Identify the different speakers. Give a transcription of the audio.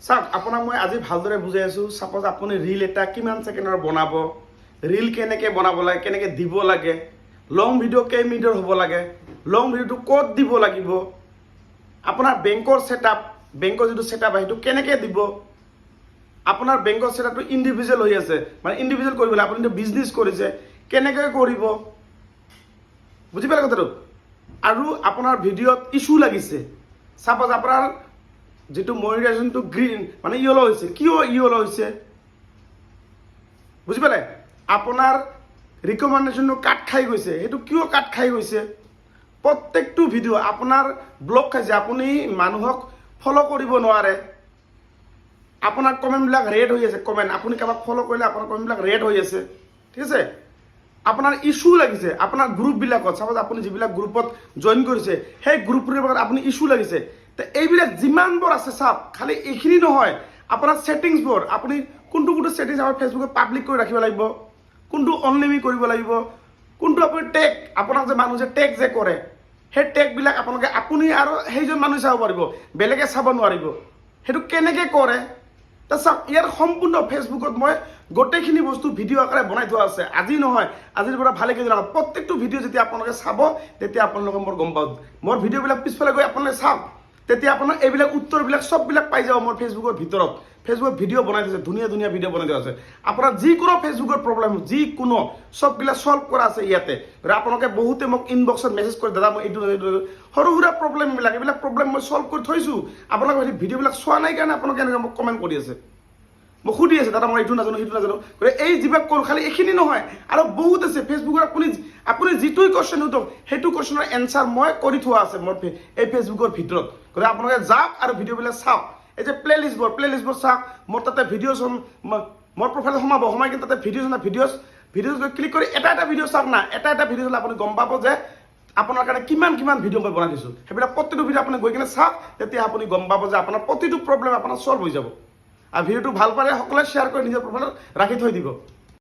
Speaker 1: চাওক আপোনাক মই আজি ভালদৰে বুজাই আছোঁ। ছাপ'জ আপুনি ৰীল এটা কিমান ছেকেণ্ডৰ বনাব, ৰীল কেনেকৈ বনাব লাগে, কেনেকৈ দিব লাগে, লং ভিডিঅ' কেইমিনিটৰ হ'ব লাগে, লং ভিডিঅ'টো ক'ত দিব লাগিব, আপোনাৰ বেংকৰ ছেটআপ, বেংকৰ যিটো ছেটআপ সেইটো কেনেকৈ দিব, আপোনাৰ বেংকৰ ছেটআপটো ইণ্ডিভিজুৱেল হৈ আছে, মানে ইণ্ডিভিজুৱেল কৰিব লাগে, আপুনি বিজনেছ কৰিছে কেনেকৈ কৰিব, বুজি পালে কথাটো। আৰু আপোনাৰ ভিডিঅ'ত ইছ্যু লাগিছে, ছাপ'জ আপোনাৰ যিটো মনিটাইজেশ্যনটো গ্ৰীণ মানে ইয়েলো হৈছে, কিয় ইয়েলো হৈছে বুজি পালে, আপোনাৰ ৰিকমেণ্ডেশ্যনটো কাট খাই গৈছে, সেইটো কিয় কাট খাই গৈছে, প্ৰত্যেকটো ভিডিঅ' আপোনাৰ ব্লক খাইছে, আপুনি মানুহক ফ'ল' কৰিব নোৱাৰে, আপোনাৰ কমেণ্টবিলাক ৰেড হৈ আছে, কমেণ্ট আপুনি কাৰোবাক ফ'ল' কৰিলে আপোনাৰ কমেণ্টবিলাক ৰেড হৈ আছে, ঠিক আছে। আপোনাৰ ইছ্যু লাগিছে, আপোনাৰ গ্ৰুপবিলাকত, চাপ'জ আপুনি যিবিলাক গ্ৰুপত জইন কৰিছে সেই গ্ৰুপবিলাকত আপুনি ইছ্যু লাগিছে, তো এইবিলাক যিমানবোৰ আছে চাওক, খালি এইখিনি নহয়, আপোনাৰ ছেটিংছবোৰ আপুনি কোনটো কোনটো ছেটিংছ আমাৰ ফেচবুকত পাব্লিক কৰি ৰাখিব লাগিব, কোনটো অনলিমিট কৰিব লাগিব, কোনটো আপুনি টেগ, আপোনাক যে মানুহ যে টেগ যে কৰে সেই টেগবিলাক আপোনালোকে আপুনি আৰু সেইজন মানুহ চাব পাৰিব, বেলেগে চাব নোৱাৰিব, সেইটো কেনেকৈ কৰে। তো চাওক, ইয়াৰ সম্পূৰ্ণ ফেচবুকত মই গোটেইখিনি বস্তু ভিডিঅ' আকাৰে বনাই থোৱা আছে। আজি নহয়, আজিৰ পৰা ভালে কেইদিন আগত প্ৰত্যেকটো ভিডিঅ' যেতিয়া আপোনালোকে চাব তেতিয়া আপোনালোকে মোৰ গম পাব, মোৰ ভিডিঅ'বিলাক পিছফালে গৈ আপোনালোকে চাওক, তেতিয়া আপোনাৰ এইবিলাক উত্তৰবিলাক চববিলাক পাই যাব মোৰ ফেচবুকৰ ভিতৰত। ফেচবুকত ভিডিঅ' বনাই দিছে, ধুনীয়া ধুনীয়া ভিডিঅ' বনাই দিয়া আছে, আপোনাৰ যিকোনো ফেচবুকৰ প্ৰব্লেম যিকোনো চববিলাক চল্ভ কৰা আছে ইয়াতে। আপোনালোকে বহুতে মোক ইনবক্সত মেছেজ কৰে, দাদা মই এইটো সৰু সুৰা প্ৰব্লেমবিলাক, এইবিলাক প্ৰব্লেম মই চল্ভ কৰি থৈছোঁ, আপোনালোকে ভিডিঅ'বিলাক চোৱা নাই কাৰণে আপোনালোকে এনেকৈ মোক কমেণ্ট কৰি আছে, মোক সুধি আছে, দাদা মই এইটো নাজানো সেইটো নাজানো, এই যিবিলাক কৰোঁ খালি এইখিনি নহয় আৰু বহুত আছে ফেচবুকত। আপুনি যিটো কুৱেশ্যন সোধক সেইটো কুৱেশ্যনৰ এনচাৰ মই কৰি থোৱা আছে মোৰ এই ফেচবুকৰ ভিতৰত। গতিকে আপোনালোকে যাওক আৰু ভিডিঅ'বিলাক চাওক, এই যে প্লেলিষ্টবোৰ চাওক, মোৰ তাতে ভিডিঅ' মোৰ প্ৰফাইলত সোমাই কিন্তু তাতে ভিডিঅ'জ ক্লিক কৰি এটা ভিডিঅ' চাওক না, এটা ভিডিঅ' চালে আপুনি গম পাব যে আপোনাৰ কাৰণে কিমান ভিডিঅ' মই বনাই দিছোঁ, সেইবিলাক প্ৰতিটো ভিডিঅ' আপুনি গৈ কিনে চাওক, তেতিয়া আপুনি গম পাব যে আপোনাৰ প্ৰতিটো প্ৰব্লেম আপোনাৰ চল্ভ হৈ যাব। আৰু ভিডিঅ'টো ভাল পালে সকলোৱে শ্বেয়াৰ কৰি নিজৰ প্ৰফাইলত ৰাখি থৈ দিব।